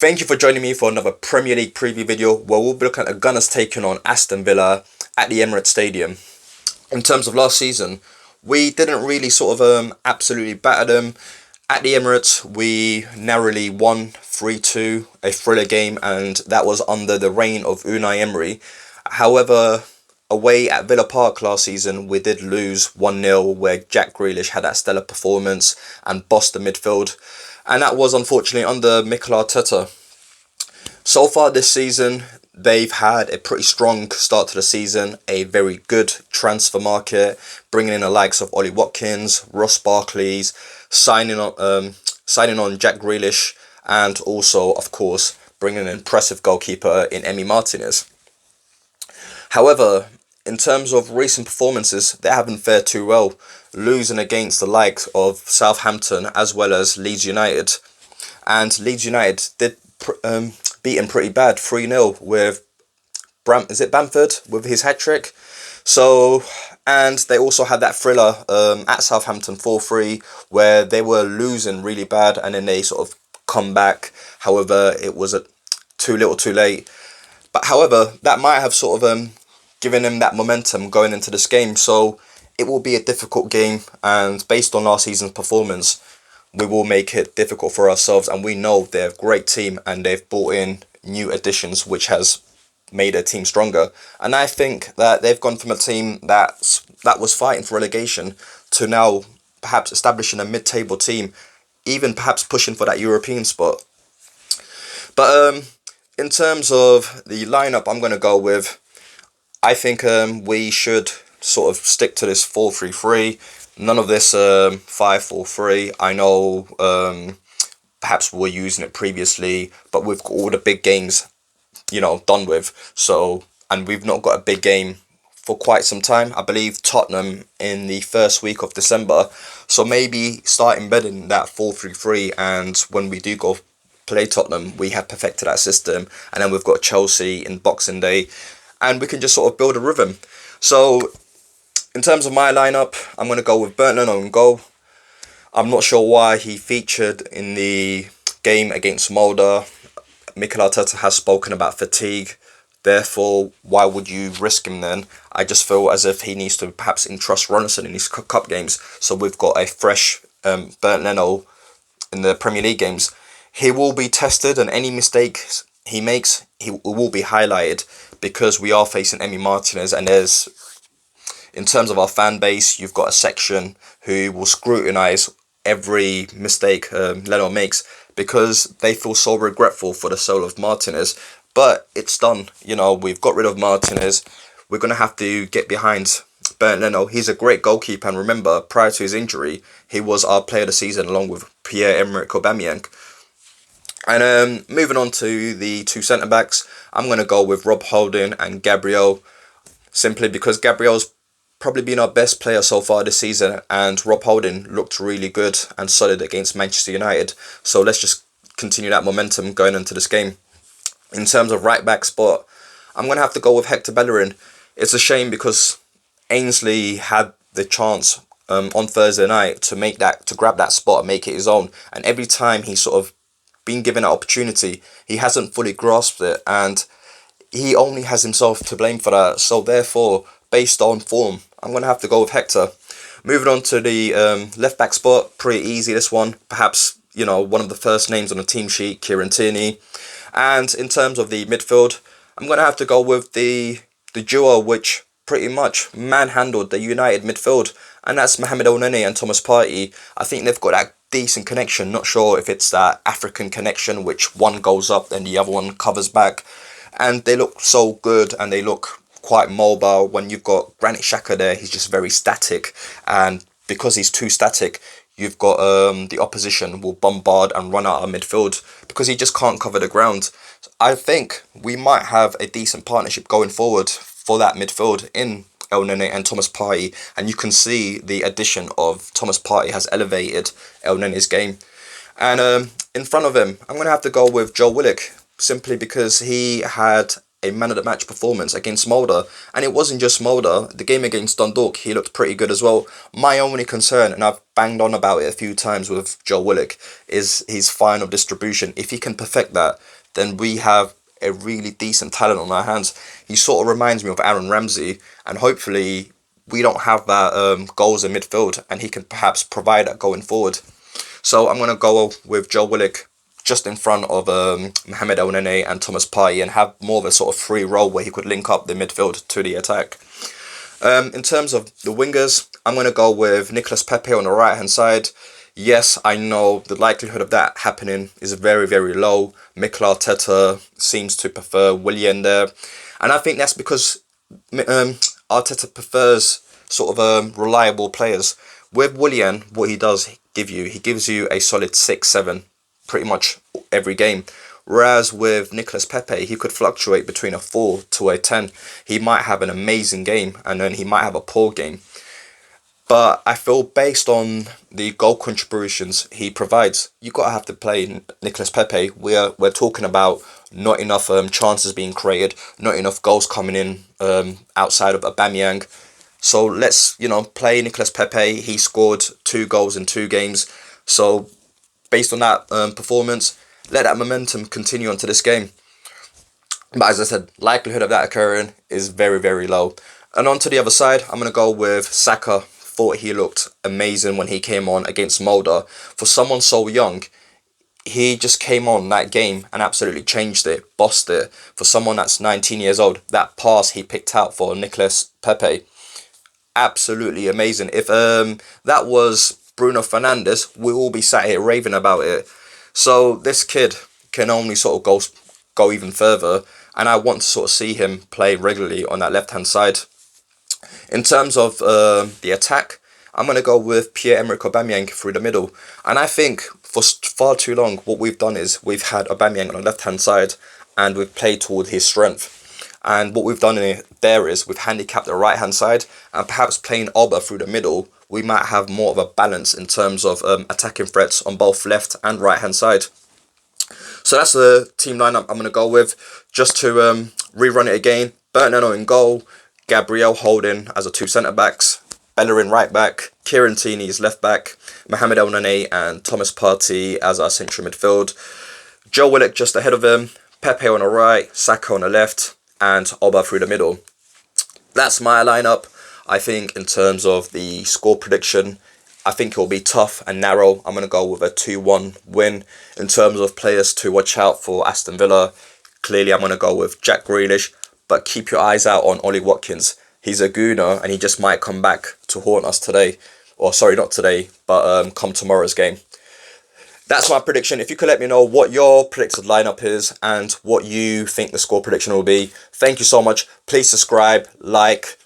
Thank you for joining me for another Premier League preview video where we'll be looking at the Gunners taking on Aston Villa at the Emirates Stadium. In terms of last season, we didn't really absolutely batter them. At the Emirates, we narrowly won 3-2, a thriller game, and that was under the reign of Unai Emery. However, away at Villa Park last season, we did lose 1-0 where Jack Grealish had that stellar performance and bossed the midfield. And that was unfortunately under Mikel Arteta. So far this season, they've had a pretty strong start to the season, a very good transfer market, bringing in the likes of Ollie Watkins, Ross Barkley's, signing on Jack Grealish, and also, of course, bringing an impressive goalkeeper in Martinez. However, in terms of recent performances, they haven't fared too well, losing against the likes of Southampton as well as Leeds United. And Leeds United did beat him pretty bad, 3-0 with Bamford with his hat-trick. So, and they also had that thriller at Southampton 4-3 where they were losing really bad and then they sort of come back. However, it was too little too late. But however, that might have given him that momentum going into this game. So it will be a difficult game, and based on last season's performance, we will make it difficult for ourselves, and we know they're a great team and they've brought in new additions which has made their team stronger. And I think that they've gone from a team that was fighting for relegation to now perhaps establishing a mid-table team, even perhaps pushing for that European spot. But in terms of the lineup, I'm going to go with, I think we should sort of stick to this 4-3-3. None of this 5-4-3. I know perhaps we were using it previously, but we've got all the big games, done with. So, and we've not got a big game for quite some time. I believe Tottenham in the first week of December. So maybe start embedding that 4-3-3, and when we do go play Tottenham, we have perfected that system, and then we've got Chelsea in Boxing Day, and we can just sort of build a rhythm. So, in terms of my lineup, I'm going to go with Bernd Leno in goal. I'm not sure why he featured in the game against Molde. Mikel Arteta has spoken about fatigue. Therefore, why would you risk him then? I just feel as if he needs to perhaps entrust Ronaldo in these cup games. So we've got a fresh Bernd Leno in the Premier League games. He will be tested, and any mistakes he makes, he will be highlighted, because we are facing Martinez, and in terms of our fan base, you've got a section who will scrutinise every mistake Leno makes, because they feel so regretful for the soul of Martinez. But it's done. We've got rid of Martinez. We're going to have to get behind Bernd Leno. He's a great goalkeeper, and remember, prior to his injury, he was our player of the season along with Pierre-Emerick Aubameyang. And moving on to the two centre-backs, I'm going to go with Rob Holding and Gabriel, simply because Gabriel's probably been our best player so far this season, and Rob Holding looked really good and solid against Manchester United. So let's just continue that momentum going into this game. In terms of right-back spot, I'm going to have to go with Hector Bellerin. It's a shame because Ainsley had the chance on Thursday night to grab that spot and make it his own, and every time he sort of been given an opportunity, he hasn't fully grasped it, and he only has himself to blame for that. So therefore, based on form, I'm going to have to go with Hector. Moving on to the left back spot, pretty easy this one. Perhaps, one of the first names on the team sheet, Kieran Tierney. And in terms of the midfield, I'm going to have to go with the duo which pretty much manhandled the United midfield, and that's Mohamed El-Neni and Thomas Partey. I think they've got that decent connection. Not sure if it's that African connection which one goes up and the other one covers back, and they look so good and they look quite mobile. When you've got Granit Xhaka there, he's just very static, and because he's too static, you've got the opposition will bombard and run out of midfield because he just can't cover the ground. I think we might have a decent partnership going forward for that midfield in El-Neni and Thomas Partey, and you can see the addition of Thomas Partey has elevated El-Neni's game. And in front of him, I'm going to have to go with Joe Willock, simply because he had a man of the match performance against Mulder. And it wasn't just Mulder, the game against Dundalk, he looked pretty good as well. My only concern, and I've banged on about it a few times with Joe Willock, is his final distribution. If he can perfect that, then we have a really decent talent on our hands. He sort of reminds me of Aaron Ramsey, and hopefully we don't have that goals in midfield, and he can perhaps provide that going forward. So I'm going to go with Joe Willock just in front of Mohamed El Nene and Thomas Partey, and have more of a sort of free role where he could link up the midfield to the attack. In terms of the wingers, I'm going to go with Nicolas Pepe on the right hand side. Yes, I know the likelihood of that happening is very, very low. Mikel Arteta seems to prefer Willian there. And I think that's because Arteta prefers sort of reliable players. With Willian, what he does give you, he gives you a solid 6-7 pretty much every game. Whereas with Nicolas Pepe, he could fluctuate between a 4 to a 10. He might have an amazing game and then he might have a poor game. But I feel based on the goal contributions he provides, you gotta have to play Nicolas Pepe. We're talking about not enough chances being created, not enough goals coming in outside of Aubameyang. So let's play Nicolas Pepe. He scored 2 goals in 2 games. So based on that performance, let that momentum continue onto this game. But as I said, likelihood of that occurring is very, very low. And on to the other side, I'm going to go with Saka. Thought he looked amazing when he came on against Mulder. For someone so young, he just came on that game and absolutely changed it, bossed it. For someone that's 19 years old, that pass he picked out for Nicolas Pepe, absolutely amazing. If that was Bruno Fernandes, we'll all be sat here raving about it. So this kid can only sort of go even further, and I want to sort of see him play regularly on that left-hand side. In terms of the attack, I'm going to go with Pierre-Emerick Aubameyang through the middle. And I think for far too long, what we've done is we've had Aubameyang on the left-hand side and we've played toward his strength. And what we've done there is we've handicapped the right-hand side, and perhaps playing Oba through the middle, we might have more of a balance in terms of attacking threats on both left and right-hand side. So that's the team lineup I'm going to go with. Just to rerun it again, Bernardo in goal, Gabriel holding as a 2 centre-backs, Bellerin right back, Kieran Tierney is left back, Mohamed El Nene and Thomas Partey as our central midfield, Joe Willock just ahead of him, Pepe on the right, Saka on the left, and Oba through the middle. That's my lineup. I think in terms of the score prediction, I think it will be tough and narrow. I'm going to go with a 2-1 win. In terms of players to watch out for Aston Villa, clearly I'm going to go with Jack Grealish, but keep your eyes out on Ollie Watkins. He's a Gooner and he just might come back to haunt us today. Or sorry, not today, but come tomorrow's game. That's my prediction. If you could let me know what your predicted lineup is and what you think the score prediction will be. Thank you so much. Please subscribe, like,